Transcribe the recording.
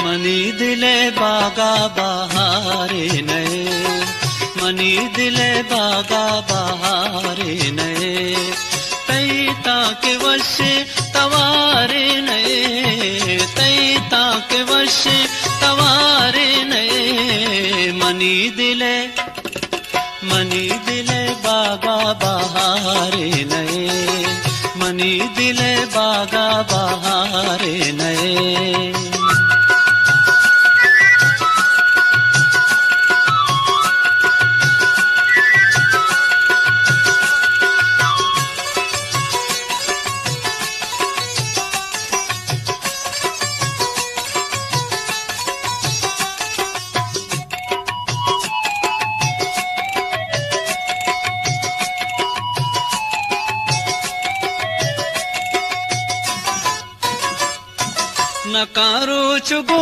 Money दिले बागा बहारे नए, मनी दिले बागा बहारे नए, तई ताके वश तवारे नए, तई ताके वश तवारे नए, मनी दिले बागा बहारे नए, मनी दिले बागा बहारे नए। नकारो चुगो